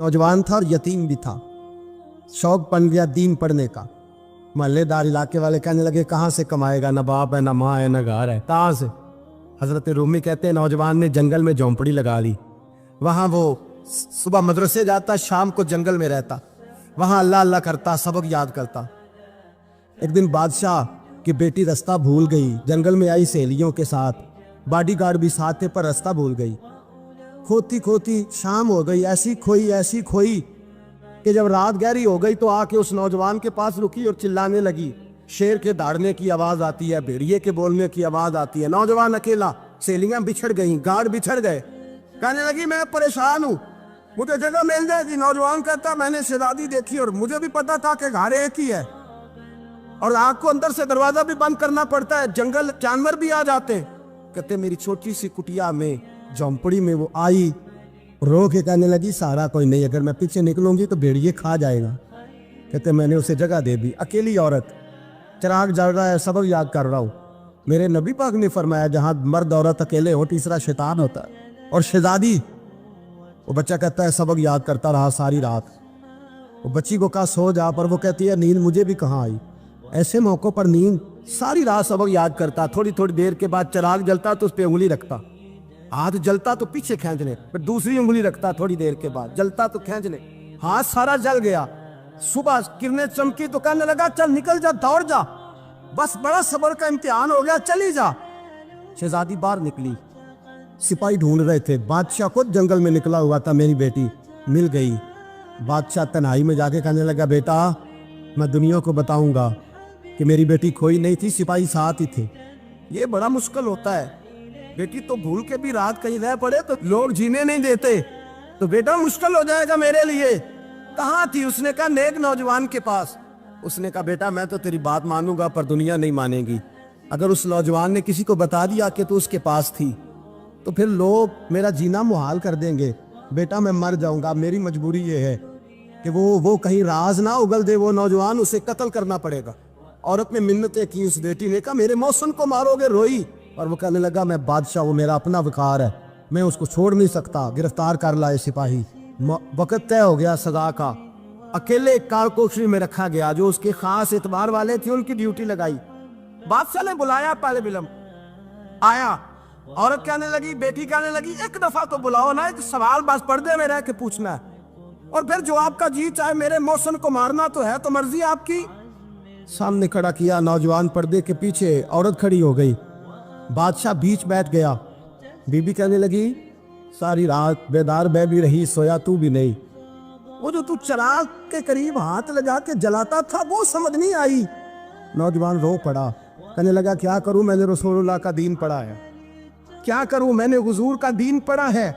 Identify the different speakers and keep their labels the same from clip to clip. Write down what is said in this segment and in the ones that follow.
Speaker 1: नौजवान था और यतीम भी था। शौक बन गया दीन पढ़ने का। महल्लेदार इलाके वाले कहने लगे कहाँ से कमाएगा, ना बाप है, ना माँ है, ना घर है, कहाँ से। हजरत रूमी कहते हैं नौजवान ने जंगल में झोंपड़ी लगा ली। वहाँ वो सुबह मदरसे जाता, शाम को जंगल में रहता, वहाँ अल्लाह अल्लाह करता, सबक याद करता। एक दिन बादशाह की बेटी रास्ता भूल गई, जंगल में आई सहेलियों के साथ, बॉडीगार्ड भी साथ थे, पर रास्ता भूल गई। खोती खोती शाम हो गई, ऐसी खोई कि जब रात गहरी हो गई तो आके उस नौजवान के पास रुकी और चिल्लाने लगी। शेर के दौड़ने की आवाज आती है, भेड़िए के बोलने की आवाज आती है। नौजवान अकेला, सहेलियां बिछड़ गई, गार्ड बिछड़ गए। कहने लगी मैं परेशान हूँ, मुझे जगह मिल जाएगी। नौजवान कहता मैंने शहजादी देखी और मुझे भी पता था कि घर एक ही है और आग को अंदर से दरवाजा भी बंद करना पड़ता है, जंगल जानवर भी आ जाते। कहते मेरी छोटी सी कुटिया में, झोंपड़ी में वो आई, रो के कहने लगी सारा कोई नहीं, अगर मैं पीछे निकलूंगी तो भेड़िए खा जाएगा। कहते मैंने उसे जगह दे दी। अकेली औरत, चिराग जल रहा है, सबक याद कर रहा हूँ। मेरे नबी पाक ने फरमाया जहाँ मर्द औरत अकेले हो तीसरा शैतान होता है। और शहजादी, वो बच्चा कहता है सबक याद करता रहा सारी रात। वो बच्ची को कहा सो जा, पर वो कहती है नींद मुझे भी कहाँ आई। ऐसे मौक़ों पर नींद, सारी रात सबक याद करता। थोड़ी थोड़ी देर के बाद चिराग जलता तो उस पर उंगली रखता, हाथ जलता तो पीछे खींचने, फिर दूसरी उंगली रखता, थोड़ी देर के बाद जलता तो खींचने, हाथ सारा जल गया। सुबह किरणें चमकी तो कहने लगा चल निकल जा, दौड़ जा, बस बड़ा सब्र का इम्तिहान हो गया, चली जा। शहजादी बाहर निकली, सिपाही ढूंढ रहे थे। बादशाह खुद जंगल में निकला हुआ था, मेरी बेटी मिल गई। बादशाह तन्हाई में जाके कहने लगा बेटा मैं दुनिया को बताऊंगा कि मेरी बेटी खोई नहीं थी, सिपाही साथ ही थे। ये बड़ा मुश्किल होता है, बेटी तो भूल के भी रात कहीं रह पड़े तो लोग जीने नहीं देते, तो बेटा मुश्किल हो जाएगा मेरे लिए। कहाँ थी? उसने कहा नेक नौजवान के पास। उसने कहा बेटा मैं तो तेरी बात मानूंगा पर दुनिया नहीं मानेगी। अगर उस नौजवान ने किसी को बता दिया कि तू उसके पास थी तो फिर लोग मेरा जीना मुहाल कर देंगे। बेटा मैं मर जाऊंगा, मेरी मजबूरी ये है कि वो कहीं राज ना उगल दे वो नौजवान, उसे कत्ल करना पड़ेगा। औरत ने मिन्नतें की, उस बेटी ने कहा मेरे मौसम को मारोगे, रोई। और वो कहने लगा मैं बादशाह, वो मेरा अपना विकार है, मैं उसको छोड़ नहीं सकता। गिरफ्तार कर लाए सिपाही। वक्त तय हो गया सजा का। अकेले कारकोशरी में रखा गया, जो उसके खास एतबार वाले थे उनकी ड्यूटी लगाई। बादशाह ने बुलाया, पहले बिलम आया। औरत कहने लगी, बेटी कहने लगी एक दफा तो बुलाओ ना, एक सवाल बस पर्दे में रह के पूछना है और फिर जो आपका जी चाहे, मेरे मौसम को मारना तो है, तो मर्जी आपकी। सामने खड़ा किया, नौजवान पर्दे के पीछे, औरत खड़ी हो गई। बादशाह बीच बैठ गया। बीबी कहने लगी सारी रात बेदार मैं भी रही, सोया तू भी नहीं। वो जो तू चिराग के करीब हाथ लगा के जलाता था वो समझ नहीं आई। नौजवान रो पड़ा, कहने लगा क्या करूं, मैंने रसूलुल्लाह का दीन पढ़ा है, क्या करूं, मैंने हुजूर का दीन पढ़ा है।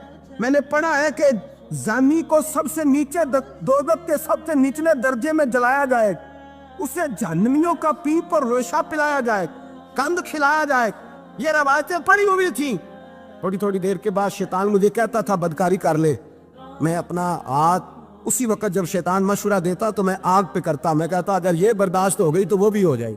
Speaker 1: मैंने पढ़ा है कि जानी को सबसे नीचे दोज़ख के सबसे निचले दर्जे में जलाया जाए, उसे जहन्नमियों का पीप और रेशा पिलाया जाए, कंद खिलाया जाए। ये रवायतें पड़ी हुई थी। थोड़ी थोड़ी देर के बाद शैतान मुझे कहता था बदकारी कर ले। मैं अपना हाथ उसी वक्त जब शैतान मशवरा देता तो मैं आग पे करता। मैं कहता अगर ये बर्दाश्त हो गई तो वो भी हो जाए।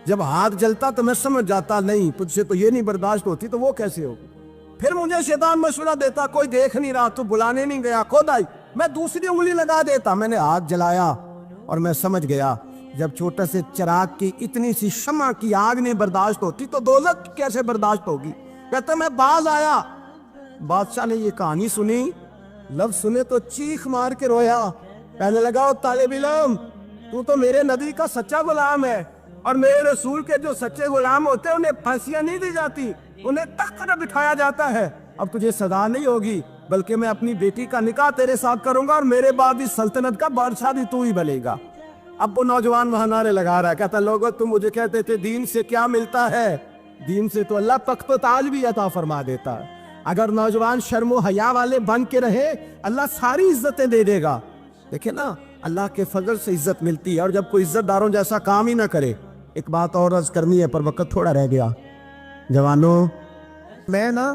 Speaker 1: जब हाथ जलता तो मैं समझ जाता नहीं तुझसे तो ये नहीं बर्दाश्त होती तो वो कैसे होगी। फिर मुझे शैतान मशवरा देता कोई देख नहीं रहा, तो बुलाने नहीं गया, खुद आई, मैं दूसरी उंगली लगा देता। मैंने हाथ जलाया और मैं समझ गया जब छोटे से चिराग की इतनी सी शमा की आग नहीं बर्दाश्त होती तो दोज़ख कैसे बर्दाश्त होगी। कहता मैं बाज आया। बादशाह ने ये कहानी सुनी, लफ्ज सुने तो चीख मार के रोया। कहने लगा तालिब इल्म तू तो मेरे नबी का सच्चा गुलाम है और मेरे रसूल के जो सच्चे गुलाम होते हैं उन्हें फांसियां नहीं दी जाती, उन्हें तख्त पर बिठाया जाता है। अब तुझे सजा नहीं होगी बल्कि मैं अपनी बेटी का निकाह तेरे साथ करूंगा और मेरे बाद इस सल्तनत का बादशाह भी तू ही बनेगा। अब वो नौजवान वहां नारे लगा रहा है, कहता लोगों तुम मुझे कहते थे दीन से क्या मिलता है, दीन से तो अल्लाह तख्त व ताज भी अता फरमा देता है। अगर नौजवान शर्म हया वाले बन के रहे अल्लाह सारी इज्जतें दे देगा। देखे ना अल्लाह के फजल से इज्जत मिलती है और जब कोई इज्जतदारों जैसा काम ही ना करे। एक बात और अर्ज करनी है पर वक्त थोड़ा रह गया। जवानों मैं ना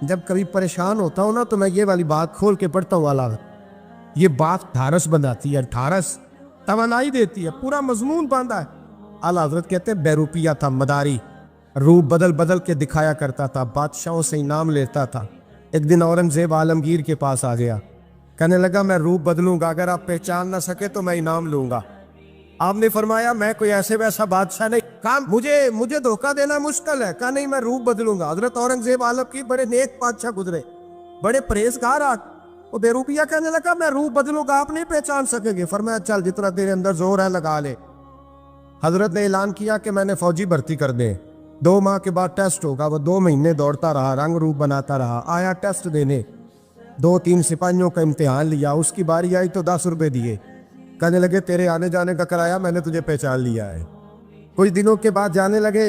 Speaker 1: जब कभी परेशान होता हूँ ना तो मैं ये वाली बात खोल के पढ़ता हूँ। अला ये बात ढारस बनाती है, ढारस तवानाई देती है, पूरा मजमून बांधा है। आला हजरत कहते हैं बैरूपिया था, मदारी, रूप बदल बदल के दिखाया करता था, बादशाहों से इनाम लेता था। एक दिन औरंगजेब आलमगीर के पास आ गया, कहने लगा मैं रूप बदलूंगा, अगर आप पहचान ना सके तो मैं इनाम लूंगा। आपने फरमाया मैं कोई ऐसे वैसा बादशाह नहीं, कहा मुझे धोखा देना मुश्किल है। कहा नहीं, मैं रूप बदलूंगा। हजरत औरंगजेब आलम की बड़े नेक बादशाह गुजरे, बड़े परहेजगार। वो बेरूपिया कहने लगा मैं रूप बदलूंगा, आप नहीं पहचान सकेंगे। फरमाया चल जितना तेरे अंदर जोर है लगा ले। हजरत ने ऐलान किया कि मैंने फौजी भर्ती कर दे, 2 माह के बाद टेस्ट होगा। वो 2 महीने दौड़ता रहा, रंग रूप बनाता रहा, आया टेस्ट देने, 2-3 सिपाहियों का इम्तिहान लिया। उसकी बारी आई तो 10 रुपए दिए, कहने लगे तेरे आने जाने का किराया मैंने तुझे पहचान लिया है। कुछ दिनों के बाद जाने लगे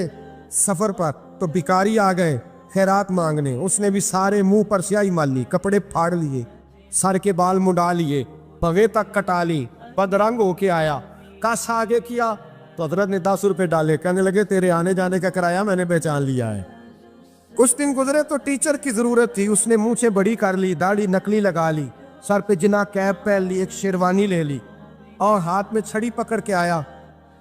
Speaker 1: सफर पर, तो भिखारी आ गए खैरात मांगने। उसने भी सारे मुंह पर स्याही मार ली, कपड़े फाड़ लिए, सर के बाल मुंडा लिए, पगे तक कटा ली, बदरंग होके आया। कासा आगे किया तो हजरत ने 10 रुपए डाले, कहने लगे तेरे आने जाने का किराया मैंने पहचान लिया है। कुछ दिन गुजरे तो टीचर की जरूरत थी, उसने मूछें बड़ी कर ली, दाढ़ी नकली लगा ली, सर पे जिना कैप पहन ली, एक शेरवानी ले ली और हाथ में छड़ी पकड़ के आया।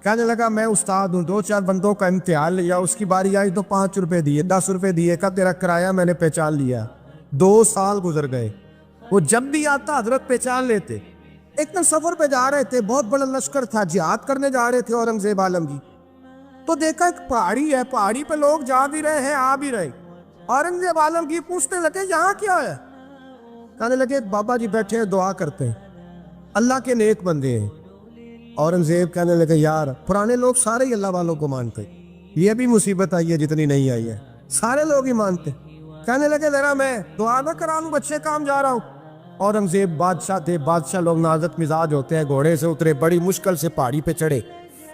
Speaker 1: कहने लगा मैं उस्ताद हूँ, 2-4 बंदों का इम्तिहान लिया, उसकी बारी आई तो 5 रुपए दिए, 10 रुपए दिए, का तेरा किराया मैंने पहचान लिया। 2 साल गुजर गए, वो जब भी आता हजरत पहचान लेते। एक दिन सफर पे जा रहे थे, बहुत बड़ा लश्कर था, जिहाद करने जा रहे थे औरंगजेब आलम जी। तो देखा एक पहाड़ी है, पहाड़ी पे लोग जा भी रहे हैं आ भी रहे। औरंगजेब आलम की पूछने लगे यहाँ क्या है? कहने लगे बाबा जी बैठे हैं दुआ करते हैं, अल्लाह के नेक बंदे हैं। औरंगजेब कहने लगे यार पुराने लोग सारे ही अल्लाह वालों को मानते, ये भी मुसीबत आई है जितनी नहीं आई है, सारे लोग ही मानते। कहने लगे जरा मैं दुआ ना करा लूं, बच्चे काम जा रहा हूँ। औरंगजेब बादशाह थे, बादशाह लोग नाजुक मिजाज होते हैं। घोड़े से उतरे, बड़ी मुश्किल से पहाड़ी पे चढ़े,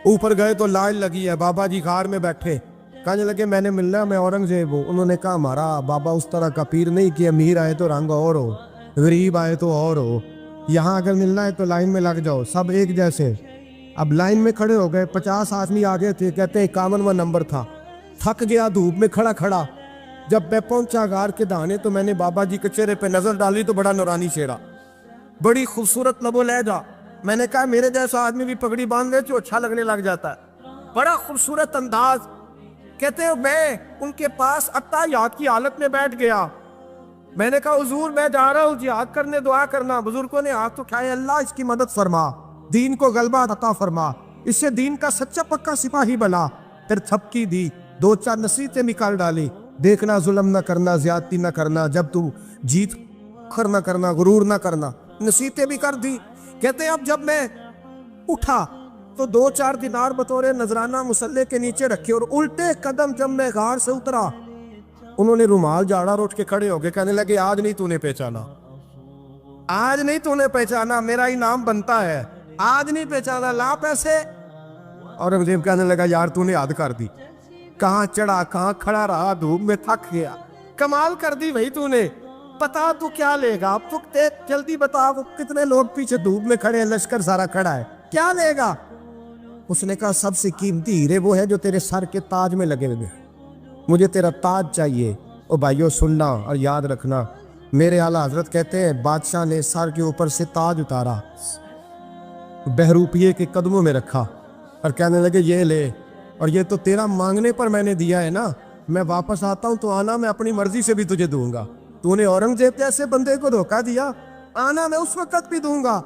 Speaker 1: ऊपर गए तो लाइन लगी है, बाबा जी कार में बैठे। कहने लगे मैंने मिलना, मैं औरंगजेब हूँ। उन्होंने कहा हमारा बाबा उस तरह का पीर नहीं कि अमीर आए तो रंग और हो, गरीब आए तो और हो, यहाँ अगर मिलना है तो लाइन में लग जाओ, सब एक जैसे। अब लाइन में खड़े हो गए, 50 आदमी आगे थे, कहते 51वां नंबर था। थक गया धूप में खड़ा खड़ा। जब मैं पहुंचा गार के दाने तो मैंने बाबा जी के चेहरे पे नजर डाली तो बड़ा नूरानी चेहरा, बड़ी खूबसूरत लबो लहजा। मैंने कहा मेरे जैसा आदमी भी पगड़ी बांध ले तो अच्छा लगने लग जाता है, बड़ा खूबसूरत अंदाज। कहते हो मैं उनके पास अत्ताहियात की हालत में बैठ गया। मैंने कहा हुजूर मैं जा रहा हूँ जिहाद करने, दुआ करना। बुजुर्गों ने हाथ उठाए, अल्लाह इसकी मदद फरमा, दीन को गलबा अता फरमा, इससे दीन का सच्चा पक्का सिपाही बना। फिर थपकी दी, 2-4 नसीहतें निकाल डाली, देखना जुल्म न करना, ज्यादती न करना, जब तू जीत खर न करना, गुरूर न करना, नसीहतें भी कर दी। कहते अब जब मैं उठा तो 2-4 दिनार बतौरे नजराना मुसल्ले के नीचे रखे और उल्टे कदम जब मैं गार से उतरा, उन्होंने रुमाल झाड़ा और उठ के खड़े हो गए। कहने लगे आज नहीं तूने पहचाना, आज नहीं तूने पहचाना, मेरा इनाम बनता है, आज नहीं पहचाना, ला पैसे। औरंगजेब कहने लगा यार तूने याद कर दी, कहाँ चढ़ा कहाँ खड़ा रहा, धूप में थक गया, कमाल कर दी भाई तूने। बता तू क्या लेगा, अब तू जल्दी बता, वो कितने लोग पीछे धूप में खड़े हैं, लश्कर सारा खड़ा है, क्या लेगा? उसने कहा सबसे कीमती हीरे वो है जो तेरे सर के ताज में लगे हुए, मुझे तेरा ताज चाहिए। ओ भाइयों सुनना और याद रखना, मेरे आला हजरत कहते हैं बादशाह ने सर के ऊपर से ताज उतारा, बहरूपिये के कदमों में रखा और कहने लगे ये ले, और ये तो तेरा मांगने पर मैंने दिया है ना, मैं वापस आता हूं तो आना मैं अपनी मर्जी से भी तुझे दूंगा। तूने औरंगजेब जैसे बंदे को धोखा दिया, आना मैं उस वक्त भी दूंगा।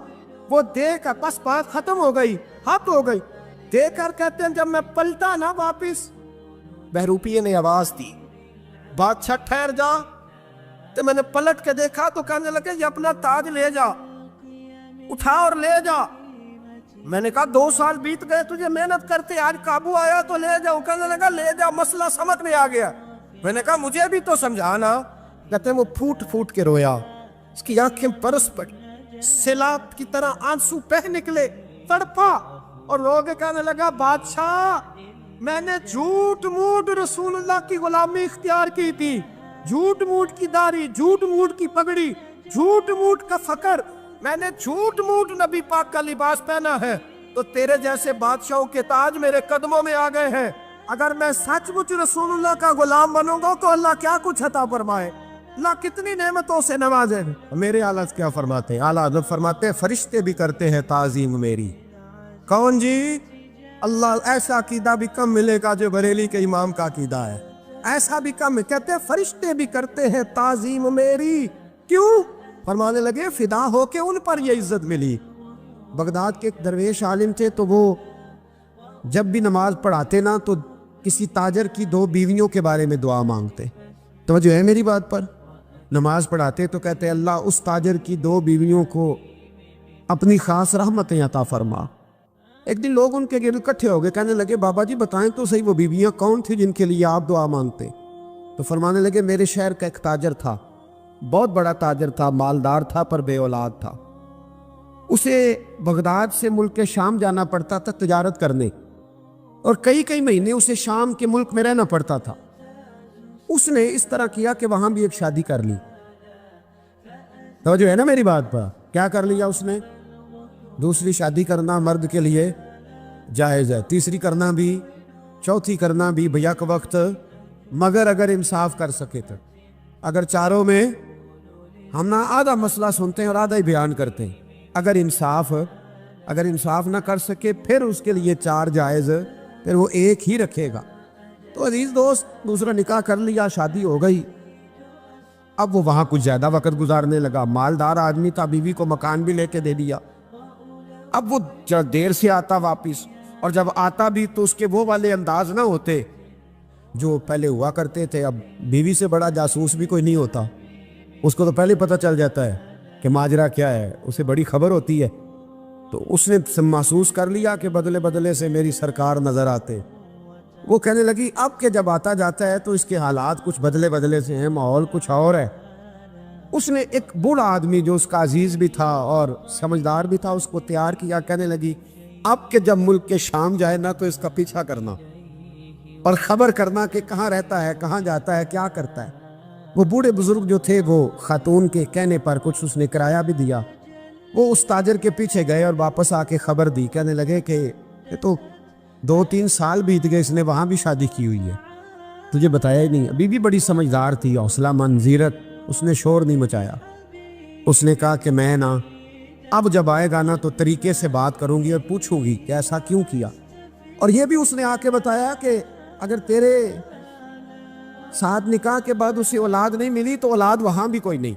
Speaker 1: वो देख बस बात खत्म हो गई, हद हो गई। देखकर कहते हैं जब मैं पलटा ना वापिस, बहरूपिये ने आवाज दी बादशाह ठहर जा। तो मैंने पलट के देखा तो कहने लगे ये अपना ताज ले जा, उठा और ले जा। मैंने कहा 2 साल बीत गए तुझे मेहनत करते, आज काबू आया तो ले जाओ। कहने लगा ले जा, मसला समझ में आ गया। मैंने कहा मुझे भी तो समझाना। कहते वो फूट फूट के रोया, उसकी आंखें बरस पड़ी, सैलाब की तरह आंसू बह निकले, तड़पा और रो के कहने लगा बादशाह मैंने झूठ मूठ रसूलुल्लाह की गुलामी इख्तियार की थी, झूठ मूठ की दाढ़ी, झूठ मूठ की पगड़ी, झूठ मूठ का फकर, मैंने झूठ मूठ नबी पाक का लिबास पहना है, तो तेरे जैसे बादशाहों के ताज मेरे कदमों में आ गए हैं। अगर मैं सचमुच रसूलुल्लाह का गुलाम बनूंगा तो अल्लाह क्या कुछ अता फरमाए, अल्लाह कितनी नेमतों से नवाजे। मेरे आला क्या फरमाते हैं, आला हज़रत फरमाते हैं फरिश्ते भी करते हैं ताजीम मेरी। कौन जी? अल्लाह। ऐसा अकीदा भी कम मिलेगा जो बरेली के इमाम का अकीदा है, ऐसा भी कम। कहते हैं फरिश्ते भी करते हैं ताजीम मेरी। क्यों? فرمانے لگے فدا ہو کے ان پر یہ عزت ملی۔ بغداد کے ایک درویش عالم تھے، تو وہ جب بھی نماز پڑھاتے نا تو کسی تاجر کی 2 بیویوں کے بارے میں دعا مانگتے۔ توجہ ہے میری بات پر؟ نماز پڑھاتے تو کہتے اللہ اس تاجر کی 2 بیویوں کو اپنی خاص رحمتیں عطا فرما۔ ایک دن لوگ ان کے گرد اکٹھے ہو گئے، کہنے لگے بابا جی بتائیں تو صحیح وہ بیویاں کون تھی جن کے لیے آپ دعا مانگتے؟ تو فرمانے لگے میرے شہر کا ایک تاجر تھا، بہت بڑا تاجر تھا، مالدار تھا پر بے اولاد تھا۔ اسے بغداد سے ملک شام جانا پڑتا تھا تجارت کرنے، اور کئی مہینے اسے شام کے ملک میں رہنا پڑتا تھا۔ اس نے اس طرح کیا کہ وہاں بھی ایک شادی کر لی۔ تو جو ہے نا میری بات پر، کیا کر لیا اس نے؟ دوسری شادی کرنا مرد کے لیے جائز ہے، تیسری کرنا بھی، چوتھی کرنا بھی بیک وقت، مگر اگر انصاف کر سکے تو۔ اگر چاروں میں ہم نہ آدھا مسئلہ سنتے ہیں اور آدھا ہی بیان کرتے ہیں، اگر انصاف نہ کر سکے پھر اس کے لیے 4 جائز، پھر وہ ایک ہی رکھے گا۔ تو عزیز دوست، دوسرا نکاح کر لیا، شادی ہو گئی، اب وہ وہاں کچھ زیادہ وقت گزارنے لگا، مالدار آدمی تھا، بیوی کو مکان بھی لے کے دے دیا۔ اب وہ دیر سے آتا واپس، اور جب آتا بھی تو اس کے وہ والے انداز نہ ہوتے جو پہلے ہوا کرتے تھے۔ اب بیوی سے بڑا جاسوس بھی کوئی نہیں ہوتا، اس کو تو پہلے پتہ چل جاتا ہے کہ ماجرا کیا ہے، اسے بڑی خبر ہوتی ہے۔ تو اس نے محسوس کر لیا کہ بدلے بدلے سے میری سرکار نظر آتے۔ وہ کہنے لگی اب کہ جب آتا جاتا ہے تو اس کے حالات کچھ بدلے سے ہیں، ماحول کچھ اور ہے۔ اس نے ایک بوڑھا آدمی جو اس کا عزیز بھی تھا اور سمجھدار بھی تھا، اس کو تیار کیا، کہنے لگی اب کہ جب ملک کے شام جائے نا تو اس کا پیچھا کرنا اور خبر کرنا کہ کہاں رہتا ہے، کہاں جاتا ہے، کیا کرتا ہے۔ وہ بوڑھے بزرگ جو تھے وہ خاتون کے کہنے پر کچھ اس نے کرایہ بھی دیا، وہ اس تاجر کے پیچھے گئے اور واپس آ کے خبر دی، کہنے لگے کہ یہ تو 2-3 سال بیت گئے، اس نے وہاں بھی شادی کی ہوئی ہے، تجھے بتایا ہی نہیں۔ ابھی بھی بڑی سمجھدار تھی، حوصلہ مند، زیرک، اس نے شور نہیں مچایا۔ اس نے کہا کہ میں نا اب جب آئے گا نا تو طریقے سے بات کروں گی اور پوچھوں گی کہ ایسا کیوں کیا۔ اور یہ بھی اس نے آ کے بتایا کہ اگر تیرے ساتھ نکاح کے بعد اسے اولاد نہیں ملی تو اولاد وہاں بھی کوئی نہیں،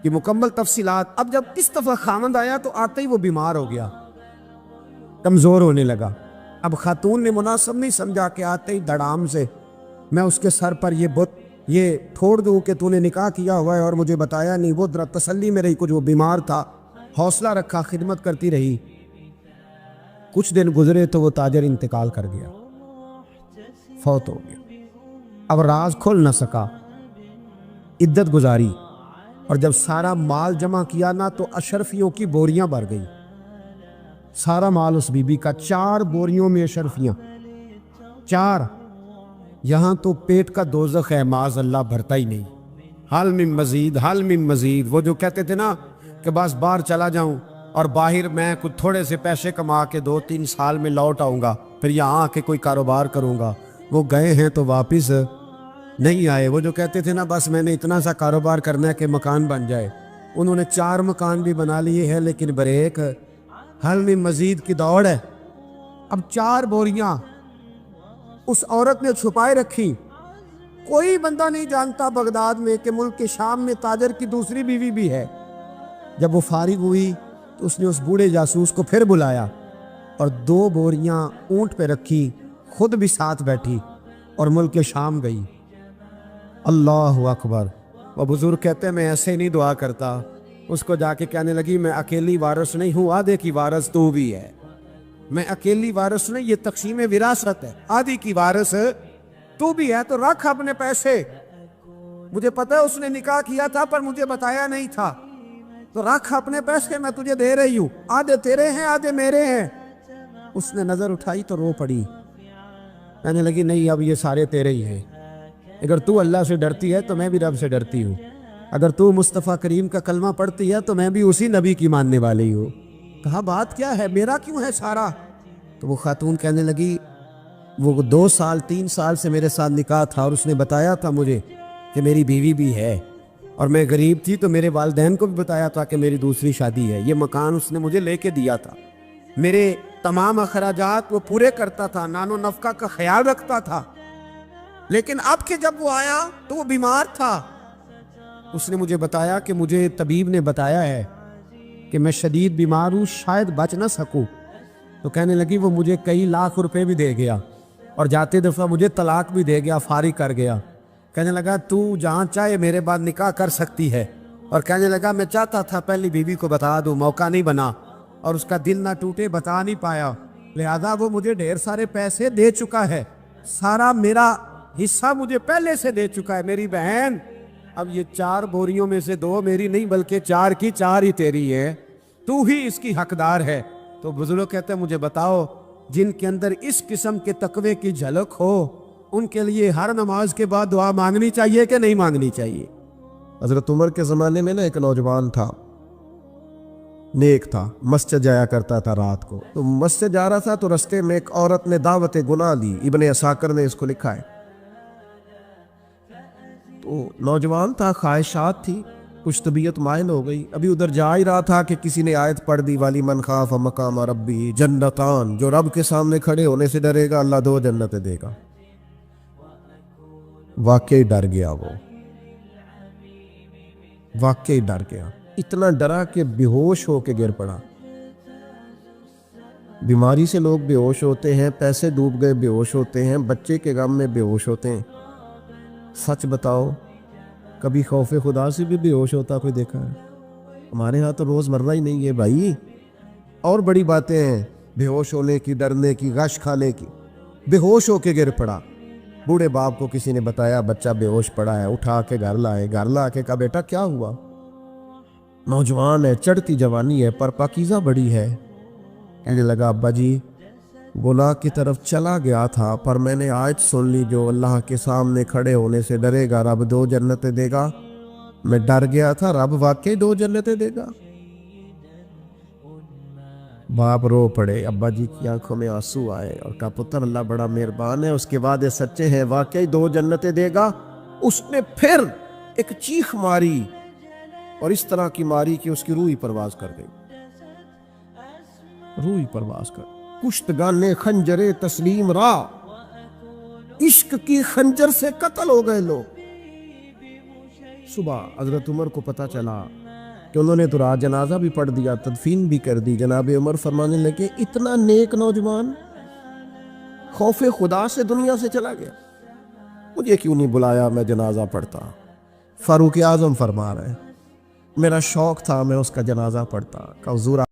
Speaker 1: یہ مکمل تفصیلات۔ اب جب اس دفعہ خامند آیا تو آتے ہی وہ بیمار ہو گیا، کمزور ہونے لگا۔ اب خاتون نے مناسب نہیں سمجھا کہ آتے ہی دڑام سے میں اس کے سر پر یہ ٹھوڑ دوں کہ تو نے نکاح کیا ہوا ہے اور مجھے بتایا نہیں۔ وہ ذرا تسلی میں رہی، کچھ وہ بیمار تھا، حوصلہ رکھا، خدمت کرتی رہی۔ کچھ دن گزرے تو وہ تاجر انتقال کر گیا، فوت ہو گیا۔ اب راز کھل نہ سکا، عدت گزاری، اور جب سارا مال جمع کیا نا تو اشرفیوں کی بوریاں بھر گئی۔ سارا مال اس بی بی کا، 4 بوریوں میں اشرفیاں، 4۔ یہاں تو پیٹ کا دوزخ ہے، معاذ اللہ، بھرتا ہی نہیں۔ حال من مزید، حال من مزید۔ وہ جو کہتے تھے نا کہ بس باہر چلا جاؤں اور باہر میں کچھ تھوڑے سے پیسے کما کے 2-3 سال میں لوٹ آؤں گا، پھر یہاں آ کے کوئی کاروبار کروں گا، وہ گئے ہیں تو واپس نہیں آئے۔ وہ جو کہتے تھے نا بس میں نے اتنا سا کاروبار کرنا ہے کہ مکان بن جائے، انہوں نے 4 مکان بھی بنا لیے ہیں، لیکن بریک حل میں مزید کی دوڑ ہے۔ اب 4 بوریاں اس عورت نے چھپائے رکھی، کوئی بندہ نہیں جانتا بغداد میں کہ ملک کے شام میں تاجر کی دوسری بیوی بھی ہے۔ جب وہ فارغ ہوئی تو اس نے اس بوڑھے جاسوس کو پھر بلایا اور 2 بوریاں اونٹ پہ رکھی، خود بھی ساتھ بیٹھی اور ملک کے شام گئی۔ اللہ اکبر۔ وہ بزرگ کہتے ہیں میں ایسے نہیں دعا کرتا۔ اس کو جا کے کہنے لگی میں اکیلی وارث نہیں ہوں، آدھے کی وارث تو بھی ہے۔ میں اکیلی وارث نہیں، یہ تقسیم وراثت ہے، آدھی کی وارث تو بھی ہے، تو رکھ اپنے پیسے۔ مجھے پتہ ہے اس نے نکاح کیا تھا پر مجھے بتایا نہیں تھا، تو رکھ اپنے پیسے، میں تجھے دے رہی ہوں، آدھے تیرے ہیں آدھے میرے ہیں۔ اس نے نظر اٹھائی تو رو پڑی، کہنے لگی نہیں اب یہ سارے تیرے ہی ہیں۔ اگر تو اللہ سے ڈرتی ہے تو میں بھی رب سے ڈرتی ہوں، اگر تو مصطفیٰ کریم کا کلمہ پڑھتی ہے تو میں بھی اسی نبی کی ماننے والی ہوں۔ کہا بات کیا ہے، میرا کیوں ہے سارا؟ تو وہ خاتون کہنے لگی وہ 2 سال 3 سال سے میرے ساتھ نکاح تھا اور اس نے بتایا تھا مجھے کہ میری بیوی بھی ہے، اور میں غریب تھی تو میرے والدین کو بھی بتایا تھا کہ میری دوسری شادی ہے۔ یہ مکان اس نے مجھے لے کے دیا تھا، میرے تمام اخراجات وہ پورے کرتا تھا، نان و نفقہ کا خیال رکھتا تھا، لیکن اب کہ جب وہ آیا تو وہ بیمار تھا، اس نے مجھے بتایا کہ مجھے طبیب نے بتایا ہے کہ میں شدید بیمار ہوں، شاید بچ نہ سکوں۔ تو کہنے لگی وہ مجھے کئی لاکھ روپے بھی دے گیا اور جاتے دفعہ مجھے طلاق بھی دے گیا، فارغ کر گیا۔ کہنے لگا تو جہاں چاہے میرے بعد نکاح کر سکتی ہے، اور کہنے لگا میں چاہتا تھا پہلی بیوی کو بتا دوں، موقع نہیں بنا اور اس کا دل نہ ٹوٹے، بتا نہیں پایا، لہذا وہ مجھے ڈھیر سارے پیسے دے چکا ہے، سارا میرا حصہ مجھے پہلے سے دے چکا ہے میری بہن۔ اب یہ 4 بوریوں میں سے 2 میری نہیں بلکہ 4 کی 4 ہی تیری ہے، تو ہی اس کی حقدار ہے۔ تو بزرگ کہتے ہیں مجھے بتاؤ جن کے اندر اس قسم کے تقوی کی جھلک ہو ان کے لیے ہر نماز کے بعد دعا مانگنی چاہیے کہ نہیں مانگنی چاہیے؟ حضرت عمر کے زمانے میں نا ایک نوجوان تھا، نیک تھا، مسجد جایا کرتا تھا رات کو۔ تو مسجد جا رہا تھا تو رستے میں ایک عورت نے دعوت گناہ دی، ابن عساکر نے اس کو لکھا ہے۔ تو نوجوان تھا، خواہشات تھی، کچھ طبیعت مائل ہو گئی، ابھی ادھر جا ہی رہا تھا کہ کسی نے آیت پڑھ دی، والی من خاف مقام ربی جنتان، جو رب کے سامنے کھڑے ہونے سے ڈرے گا اللہ 2 جنتیں دے گا۔ واقعی ڈر گیا، وہ واقعی ڈر گیا، اتنا ڈرا کہ بے ہوش ہو کے گر پڑا۔ بیماری سے لوگ بے ہوش ہوتے ہیں، پیسے ڈوب گئے بے ہوش ہوتے ہیں، بچے کے غم میں بے ہوش ہوتے ہیں۔ سچ بتاؤ کبھی خوف خدا سے بھی بے ہوش ہوتا کوئی دیکھا ہے؟ ہمارے ہاں تو روز مرہ ہی نہیں ہے بھائی، اور بڑی باتیں ہیں بے ہوش ہونے کی، ڈرنے کی، غش کھانے کی۔ بے ہوش ہو کے گر پڑا، بوڑھے باپ کو کسی نے بتایا بچہ بے ہوش پڑا ہے، اٹھا کے گھر لائے، گھر لا کے کہا بیٹا کیا ہوا؟ نوجوان ہے، چڑھتی جوانی ہے پر پاکیزہ بڑی ہے۔ کہنے لگا ابا جی گناہ کی طرف چلا گیا تھا پر میں نے آیت سن لی جو اللہ کے سامنے کھڑے ہونے سے ڈرے گا رب 2 جنتیں دے گا، میں ڈر گیا تھا، رب واقعی 2 جنتیں دے گا۔ باپ رو پڑے، ابا جی کی آنکھوں میں آنسو آئے اور کہا پتر اللہ بڑا مہربان ہے، اس کے وعدے سچے ہیں، واقعی 2 جنتیں دے گا۔ اس نے پھر ایک چیخ ماری اور اس طرح کی ماری کہ اس کی روح ہی پرواز کر گئی، روح ہی پرواز کر گئی۔ کشتگان خنجر تسلیم را، عشق کی خنجر سے قتل ہو گئے لوگ۔ صبح حضرت عمر کو پتہ چلا کہ انہوں نے تو رات جنازہ بھی پڑھ دیا، تدفین بھی کر دی۔ جناب عمر فرمانے لگے اتنا نیک نوجوان خوف خدا سے دنیا سے چلا گیا، مجھے کیوں نہیں بلایا میں جنازہ پڑھتا؟ فاروق اعظم فرما رہے ہیں میرا شوق تھا میں اس کا جنازہ پڑھتا۔ کہ حضور